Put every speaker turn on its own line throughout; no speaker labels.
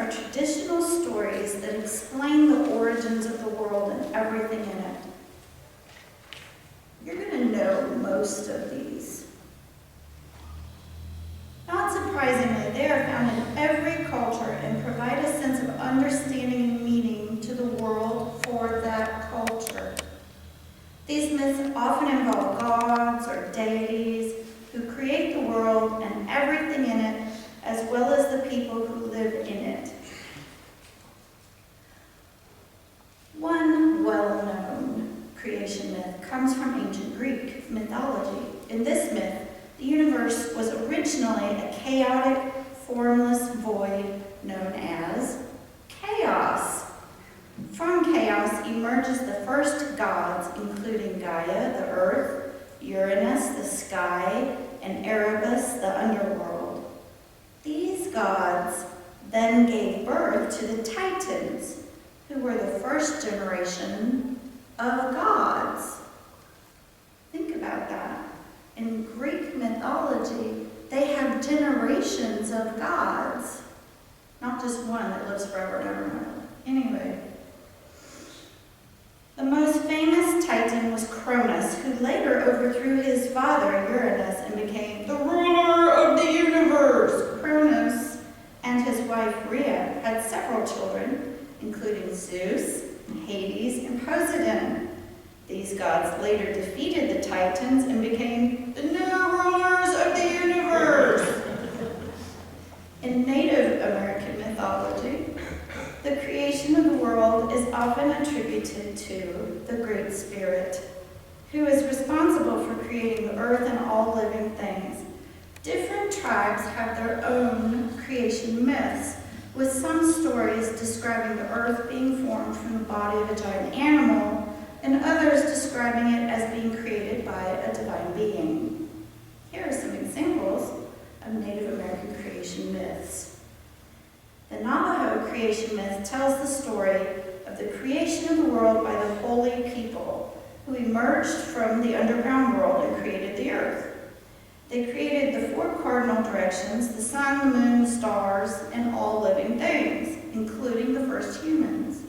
are traditional stories that explain the origins of the world and everything in it. You're going to know most of these. Not surprisingly, they are found in every culture and provide a sense of understanding and meaning to the world for that culture. These myths often involve gods or deities who create the world and everything in it, as well as the people who live in it. One well-known creation myth comes from ancient Greek mythology. In this myth, the universe was originally a chaotic, formless void known as chaos. From chaos emerges the first gods, including Gaia, the earth, Uranus, the sky, and Erebus, the underworld. These gods then gave birth to the Titans, who were the first generation of gods. Think about that. In Greek mythology, they have generations of gods, not just one that lives forever and ever and ever. Anyway, the most famous Titan was Cronus, who later overthrew his father Uranus and became the ruler of the universe. Cronus and his wife Rhea had several children, including Zeus, Hades, and Poseidon. These gods later defeated the Titans and became the new rulers of the universe. In Native American mythology, the creation of the world is often attributed to the Great Spirit, who is responsible for creating the earth and all living things. Different tribes have their own creation myths, with some stories describing the earth being formed from the body of a giant animal, and others describing it as being created by a divine being. Here are some examples of Native American creation myths. The Navajo creation myth tells the story of the creation of the world by the holy people who emerged from the underground world and created the earth. They created the four cardinal directions, the sun, the moon, the stars, and all living things, including the first humans.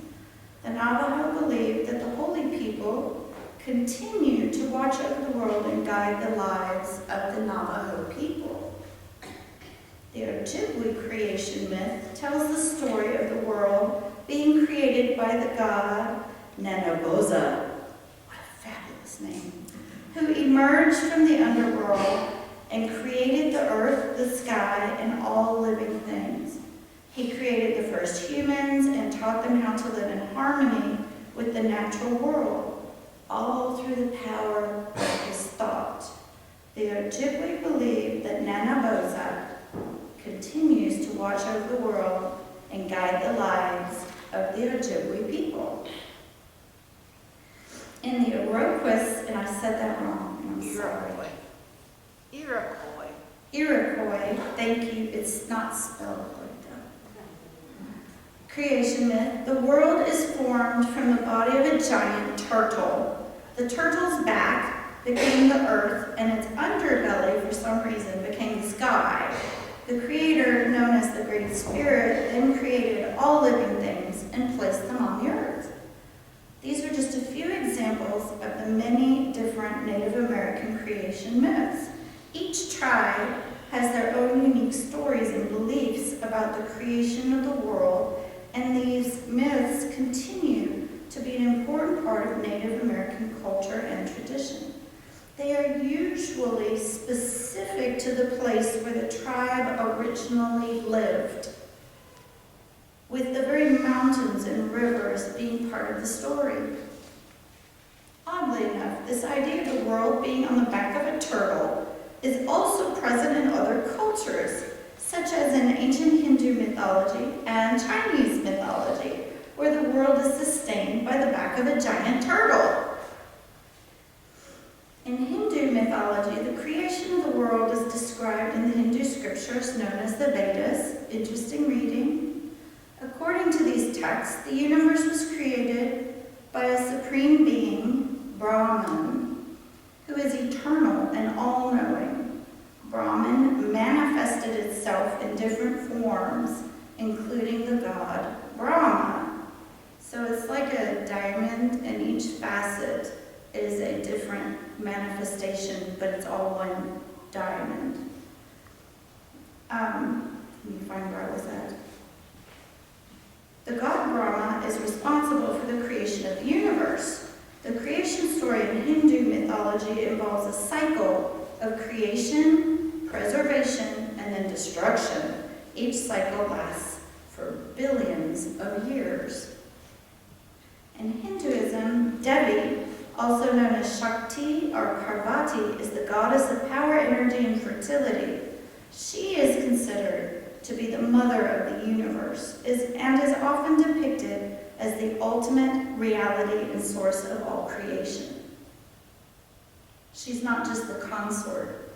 The Navajo believed that the holy people continue to watch over the world and guide the lives of the Navajo people. The Ojibwe creation myth tells the story of the world being created by the god Nanaboza, what a fabulous name, who emerged from the underworld and created the earth, the sky, and all living things. He created the first humans and taught them how to live in harmony with the natural world, all through the power of his thought. The Ojibwe believe that Nanaboza continues to watch over the world and guide the lives of the Ojibwe people. In the Iroquois, and I said that wrong, and I'm sorry. Iroquois, thank you, it's not spelled like that. Creation myth, the world is formed from the body of a giant turtle. The turtle's back became the earth, and its underbelly, for some reason, became the sky. The creator, known as the Great Spirit, then created all living things and placed them on the earth. These are just a few examples of the many different Native American creation myths. Each tribe has their own unique stories and beliefs about the creation of the world, and these myths continue to be an important part of Native American culture and tradition. They are usually specific to the place where the tribe originally lived, with the very mountains and rivers being part of the story. Oddly enough, this idea of the world being on the back of a turtle is also present in other cultures, such as in ancient Hindu mythology and Chinese mythology, where the world is sustained by the back of a giant turtle. In Hindu mythology, the creation of the world is described in the Hindu scriptures known as the Vedas. Interesting reading. According to these texts, the universe was created by a supreme being, Brahman, who is eternal and all-knowing. Brahman manifested itself in different forms including the god Brahma. So it's like a diamond, and each facet is a different manifestation, but it's all one diamond. Let me find where I was at. The god Brahma is responsible for the creation of the universe. The creation story in Hindu mythology involves a cycle of creation, preservation, and then destruction. Each cycle lasts for billions of years. In Hinduism, Devi, also known as Shakti or Parvati, is the goddess of power, energy, and fertility. She is considered to be the mother of the universe and is often depicted as the ultimate reality and source of all creation. She's not just the consort.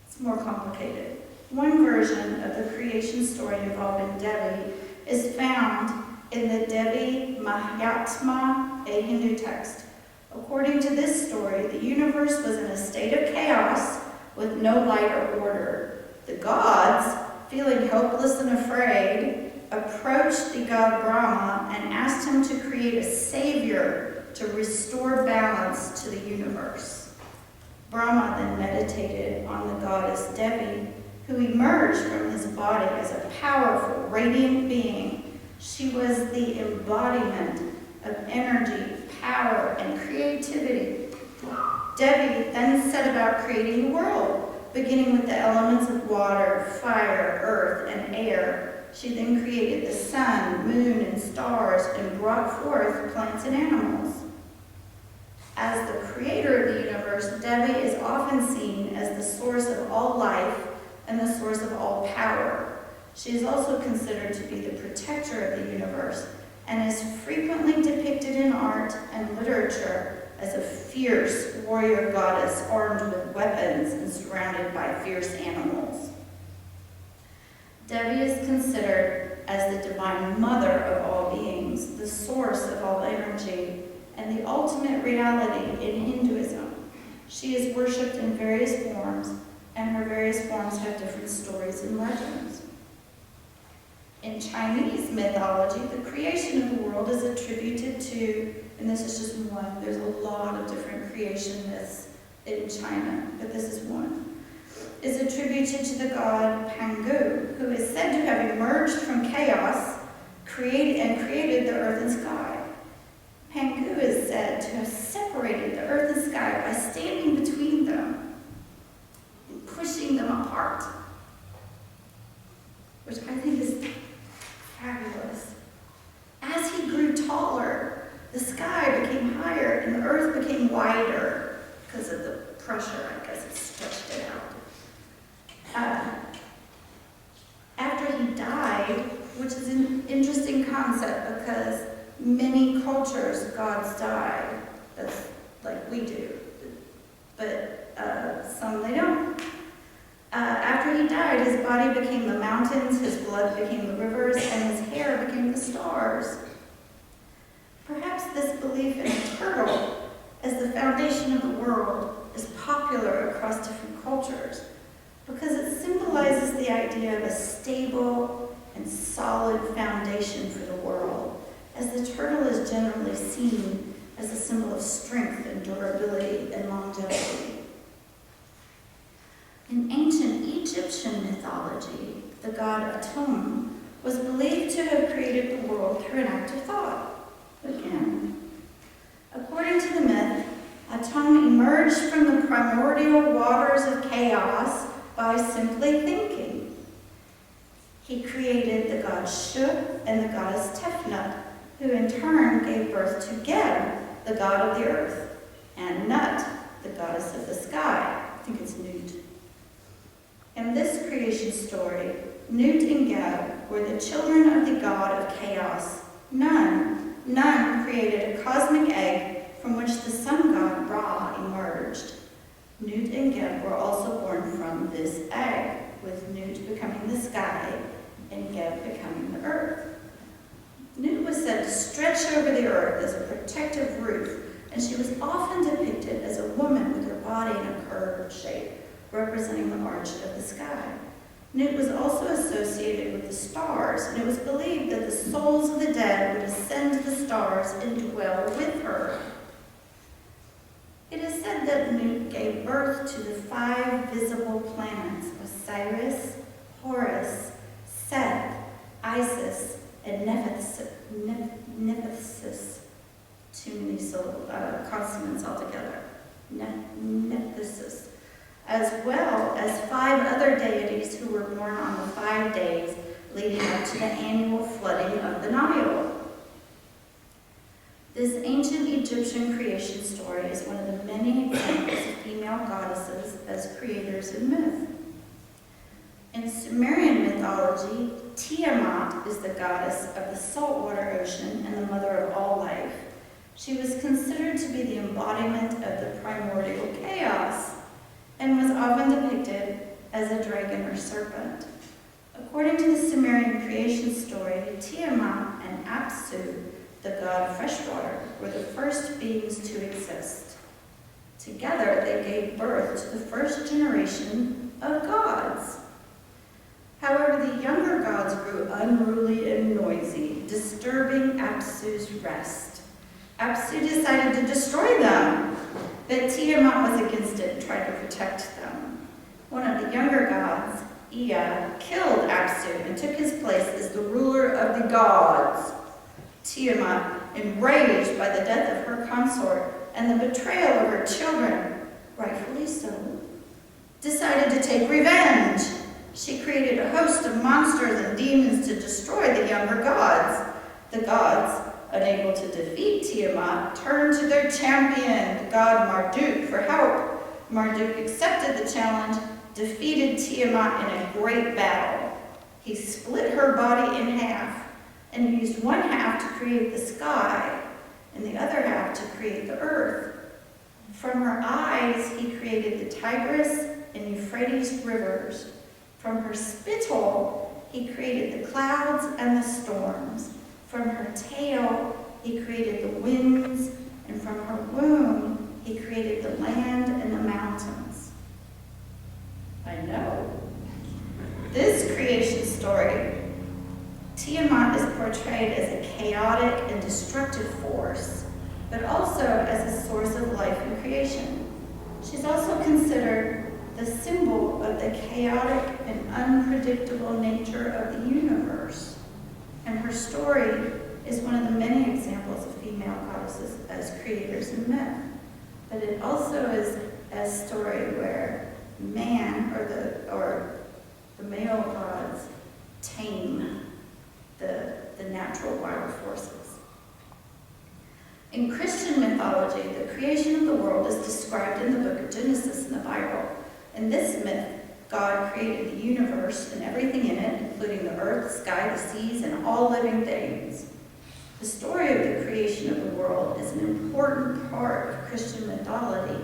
It's more complicated. One version of the creation story involving Devi is found in the Devi Mahatmya, a Hindu text. According to this story, the universe was in a state of chaos with no light or order. The gods, feeling helpless and afraid, approached the god Brahma and asked him to create a savior to restore balance to the universe. Brahma then meditated on the goddess Devi, who emerged from his body as a powerful, radiant being. She was the embodiment of energy, power, and creativity. Devi then set about creating the world, beginning with the elements of water, fire, earth, and air. She then created the sun, moon, and stars, and brought forth plants and animals. As the creator of the universe, Devi is often seen as the source of all life and the source of all power. She is also considered to be the protector of the universe and is frequently depicted in art and literature as a fierce warrior goddess armed with weapons and surrounded by fierce animals. Devi is considered as the divine mother of all beings, the source of all energy, and the ultimate reality in Hinduism. She is worshipped in various forms, and her various forms have different stories and legends. In Chinese mythology, the creation of the world is attributed to, and this is just one, there's a lot of different creation myths in China, but this is one, is attributed to the god Pangu, who is said to have emerged from chaos, created the earth and sky. Pangu is said to have separated the earth and sky by standing between them and pushing them apart, which I think is fabulous. As he grew taller, the sky became higher and the earth became wider because of the pressure, I guess it stretched it out. After he died, which is an interesting concept because many cultures, gods die, that's like we do, but some they don't. After he died, his body became the mountains, his blood became the rivers, and his hair became the stars. Perhaps this belief in a turtle as the foundation of the world is popular across different cultures because it symbolizes the idea of a stable and solid foundation for the world, as the turtle is generally seen as a symbol of strength and durability and longevity. In ancient Egyptian mythology, the god Atum was believed to have created the world through an act of thought. Again, according to the myth, Atum emerged from the primordial waters of chaos by simply thinking. He created the god Shup and the goddess Tefnut, who in turn gave birth to Geb, the god of the earth, and Nut, the goddess of the sky. I think it's Nut. In this creation story, Nut and Geb were the children of the god of chaos, Nun. Nun created a cosmic egg from which the sun god Ra emerged. Nut and Geb were also born from this egg, with Nut becoming the sky and Geb becoming the earth. Nut was said to stretch over the earth as a protective roof, and she was often depicted as a woman with her body in a curved shape, representing the arch of the sky. Nut was also associated with the stars, and it was believed that the souls of the dead would ascend to the stars and dwell with her. It is said that Nut gave birth to the 5 visible planets: Osiris, Horus, Seth, Isis, and Nephthys. Too many consonants altogether. Nephthys. As well as 5 other deities who were born on the 5 days leading up to the annual flooding of the Nile. This ancient Egyptian creation story is one of the many examples of female goddesses as creators in myth. In Sumerian mythology, Tiamat is the goddess of the saltwater ocean and the mother of all life. She was considered to be the embodiment of the primordial chaos and was often depicted as a dragon or serpent. According to the Sumerian creation story, Tiamat and Apsu, the god of freshwater, were the first beings to exist. Together, they gave birth to the first generation of gods. However, the younger gods grew unruly and noisy, disturbing Apsu's rest. Apsu decided to destroy them, but Tiamat was against it and tried to protect them. One of the younger gods, Ea, killed Apsu and took his place as the ruler of the gods. Tiamat, enraged by the death of her consort and the betrayal of her children, rightfully so, decided to take revenge. She created a host of monsters and demons to destroy the younger gods. The gods, unable to defeat Tiamat, turned to their champion, the god Marduk, for help. Marduk accepted the challenge, defeated Tiamat in a great battle. He split her body in half and used one half to create the sky and the other half to create the earth. From her eyes, he created the Tigris and Euphrates rivers. From her spittle, he created the clouds and the storms. From her tail, he created the winds, and from her womb, he created the land and the mountains. I know. This creation story, Tiamat is portrayed as a chaotic and destructive force, but also as a source of life and creation. She's also considered the symbol of the chaotic and unpredictable nature of the universe. And her story is one of the many examples of female goddesses as creators in myth. But it also is a story where man, or the male gods, tame the natural wild forces. In Christian mythology, the creation of the world is described in the book of Genesis in the Bible. In this myth, God created the universe and everything in it, including the earth, sky, the seas, and all living things. The story of the creation of the world is an important part of Christian mythology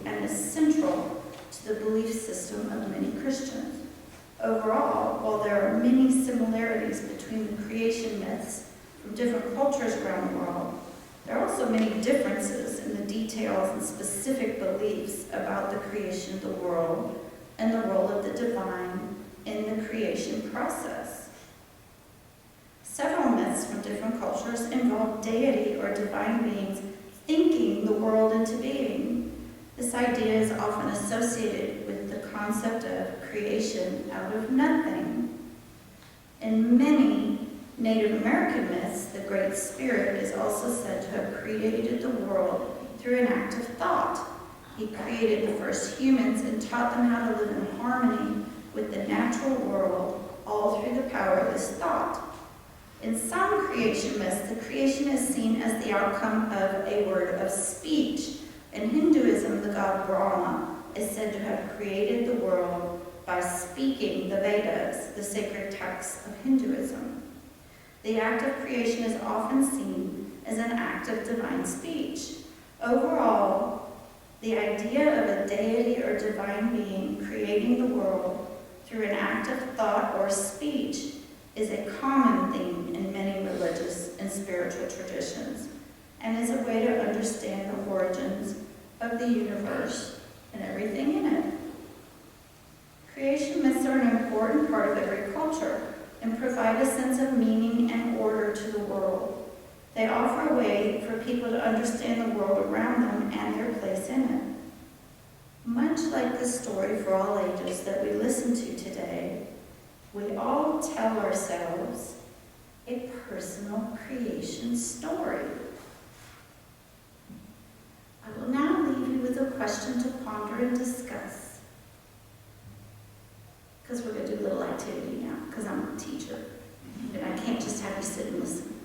and is central to the belief system of many Christians. Overall, while there are many similarities between the creation myths from different cultures around the world, there are also many differences in the details and specific beliefs about the creation of the world and the role of the divine in the creation process. Several myths from different cultures involve deity or divine beings thinking the world into being. This idea is often associated with the concept of creation out of nothing. In many Native American myths, the Great Spirit is also said to have created the world through an act of thought. He created the first humans and taught them how to live in harmony with the natural world, all through the power of his thought. In some creation myths, the creation is seen as the outcome of a word of speech. In Hinduism, the god Brahma is said to have created the world by speaking the Vedas, the sacred texts of Hinduism. The act of creation is often seen as an act of divine speech. Overall, the idea of a deity or divine being creating the world through an act of thought or speech is a common theme in many religious and spiritual traditions, and is a way to understand the origins of the universe and everything in it. Creation myths are are an important part of every culture and provide a sense of meaning and order to the world. They offer a way for people to understand the world around them and their place in it. Much like the story for all ages that we listen to today, we all tell ourselves a personal creation story. I will now leave you with a question to ponder and discuss. Because we're going to do a little activity now, because I'm a teacher. And I can't just have you sit and listen.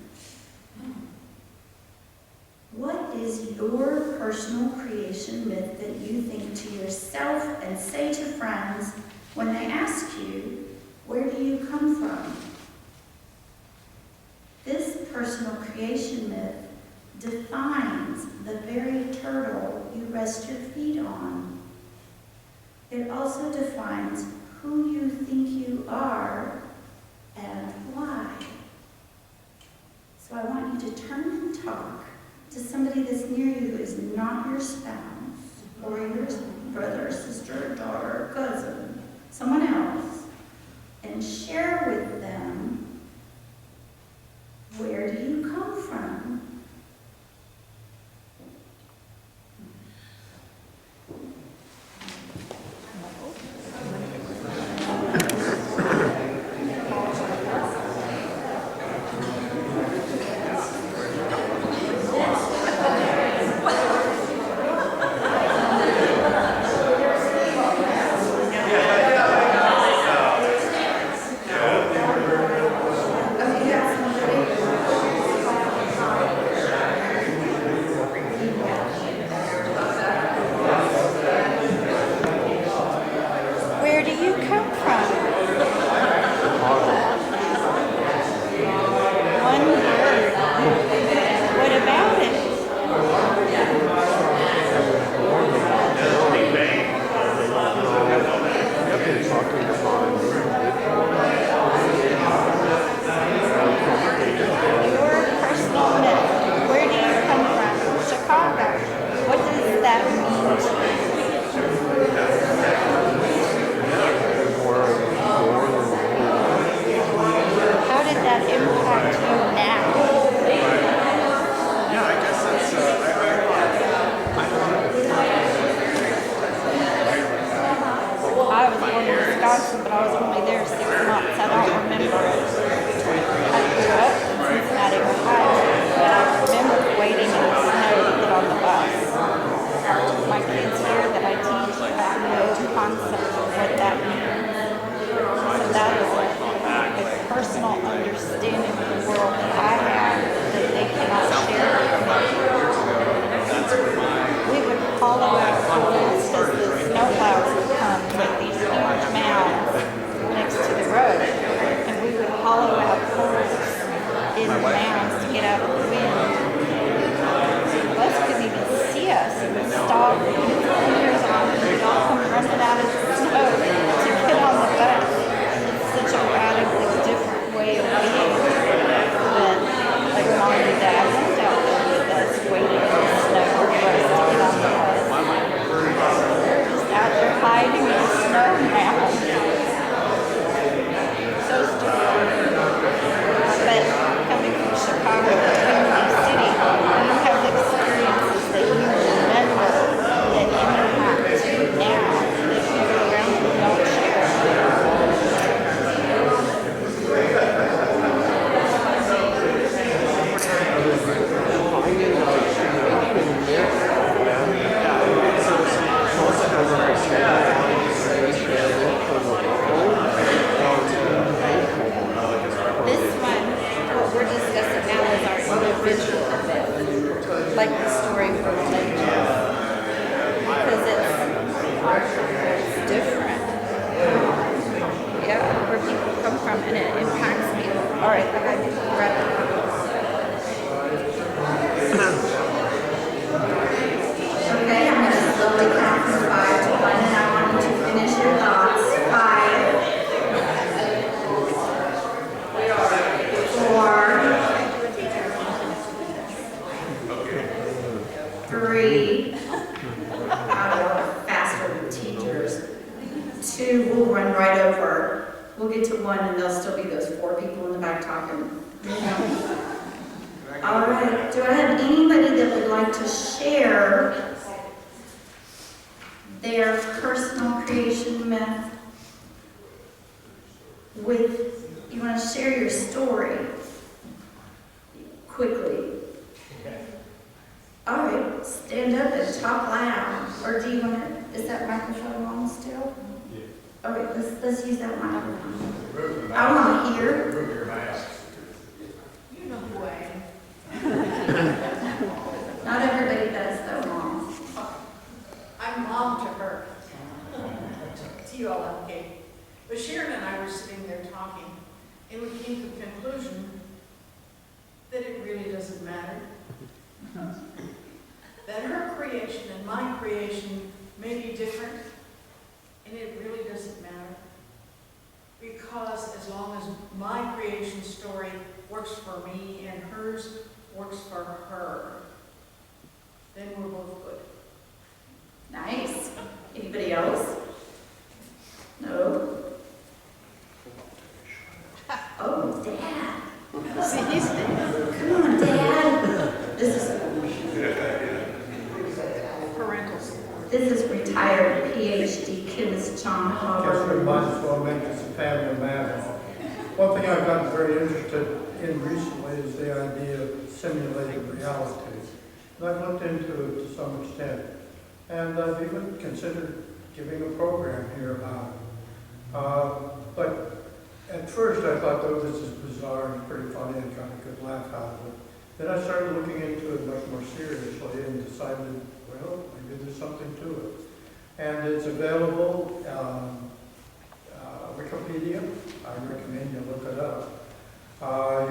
What is your personal creation myth that you think to yourself and say to friends when they ask you, where do you come from? This personal creation myth defines the very turtle you rest your feet on. It also defines who you think you are and why. So I want you to turn and talk to somebody that's near you who is not your spouse or your brother, sister, daughter, cousin, someone else, and share with them, where do you come from? But I was only there 6 months. I don't remember it. I grew up in Cincinnati, Ohio, but I remember waiting in the snow to get on the bus. My kids here that I teach have no concept of what that means. So that is a personal understanding of the world that I have that they cannot share with me. We would hollow out holes as the snowplows would come with these huge mounds next to the road, and we would hollow out holes in the mounds to get out of the wind. The bus couldn't even see us. It would stop, put its fingers on, and we'd all come running out of the snow to we'll get to one and there'll still be those 4 people in the back talking. All right, do I have anybody that would like to share their personal creation myth with, you want to share your story quickly? All right, stand up and talk loud. Or do you want to, is that microphone on still?
Yeah.
All right, let's use that microphone. I want to hear.
Remove your mask.
You know who I am.
Not everybody does though, Mom.
I'm mom to her. To you all, okay. But Sharon and I were sitting there talking, and we came to the conclusion that it really doesn't matter. That her creation and my creation may be different, and it really doesn't matter. Because as long as my creation story works for me and hers works for her, then we're both good.
Nice. Anybody else? No? Oh, Dad.
See, he's
Come on, Dad. This is retired PhD chemist John
I guess we
Haberman.
might as well make this a family matter. One thing I've gotten very interested in recently is the idea of simulated reality. And I've looked into it to some extent. And I've even considered giving a program here about it. But at first I thought, oh, this is bizarre and pretty funny and got a good laugh out of it. Then I started looking into it much more seriously and decided, well, maybe there's something to it. And it's available on Wikipedia. I recommend you look it up.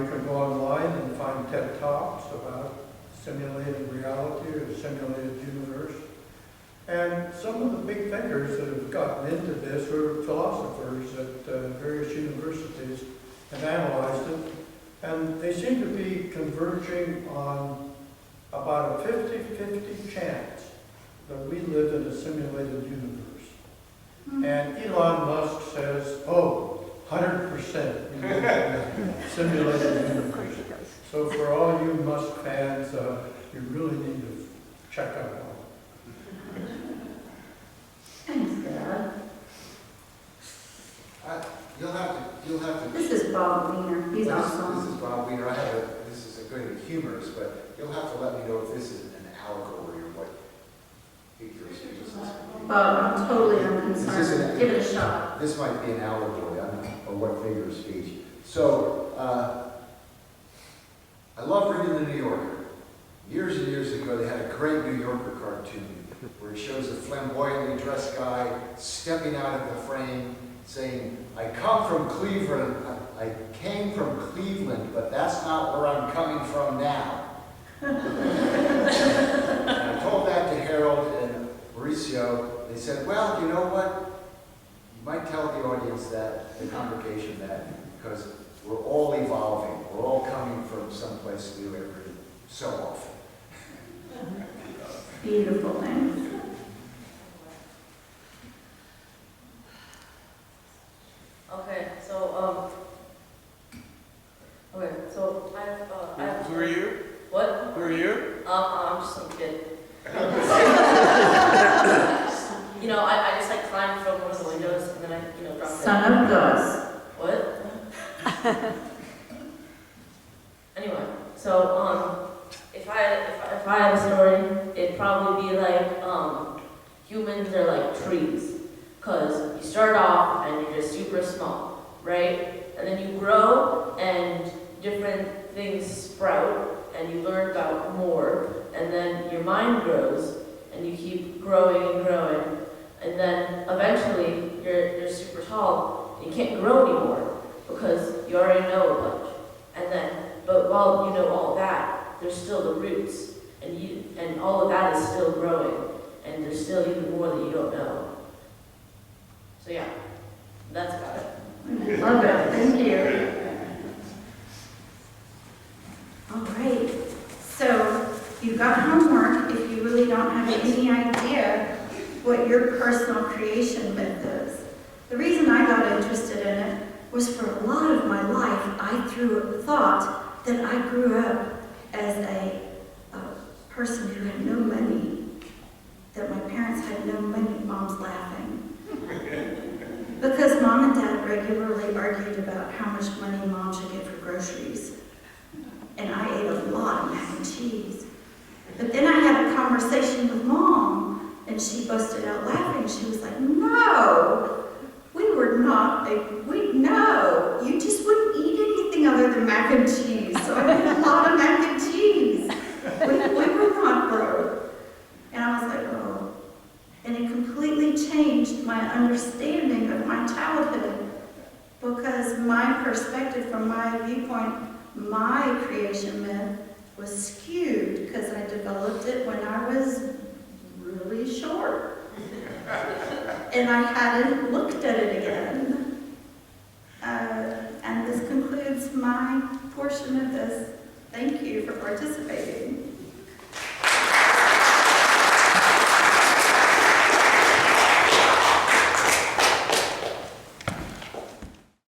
You can go online and find TED Talks about simulated reality or simulated universe. And some of the big thinkers that have gotten into this are philosophers at various universities have analyzed it. And they seem to be converging on about a 50-50 chance that we live in a simulated universe. And Elon Musk says, oh, 100% we live in a simulated universe. So for all you Musk fans, you really need to check out one.
Thanks, Dad.
You'll have to.
This is Bob Wiener. He's
This
awesome.
is Bob Wiener. This is going to be humorous, but you'll have to let me know if this is an allegory or what figures he uses.
Bob, I'm totally
Is
unconcerned.
this an-
Give it a shot.
This might be an allegory, or what figure of speech. So, I love reading the New Yorker. Years and years ago, they had a great New Yorker cartoon where it shows a flamboyantly dressed guy stepping out of the frame saying, I came from Cleveland, but that's not where I'm coming from now. And I told that to Harold and Mauricio. They said, well, you know what? You might tell the audience that, the congregation that, because we're all evolving. We're all coming from someplace new every so often.
Beautiful thing.
Okay, so I have.
Who are you?
What?
Who are you?
I'm just some kid. You know, I just like climbed from one of the windows and then I, dropped
Son of Gus.
What? Anyway, so if I had a story, it'd probably be like humans are like trees. Because you start off and you're just super small, right? And then you grow and different things sprout and you learn about more. And then your mind grows and you keep growing and growing. And then eventually you're super tall and you can't grow anymore because you already know a bunch. And then, but while you know all that, there's still the roots. And all of that is still growing. And there's still even more that you don't know. So yeah, that's about it.
Love it. Thank you. All right. So you got homework if you really don't have any idea what your personal creation myth is. The reason I got interested in it thought that I grew up as a person who had no money, that my parents had no money. Mom's laughing. Because Mom and Dad regularly argued about how much money Mom should get for groceries. And I ate a lot of mac and cheese. But then I had a conversation with Mom, and she busted out laughing. She was like, no, no, you just wouldn't eat anything other than mac and cheese. So I ate a lot of mac and cheese. We were not broke. And I was like, oh. And it completely changed my understanding of my childhood, because my perspective, from my viewpoint, my creation myth was skewed because I developed it when I was really short. And I hadn't looked at it again. And this concludes my portion of this. Thank you for participating.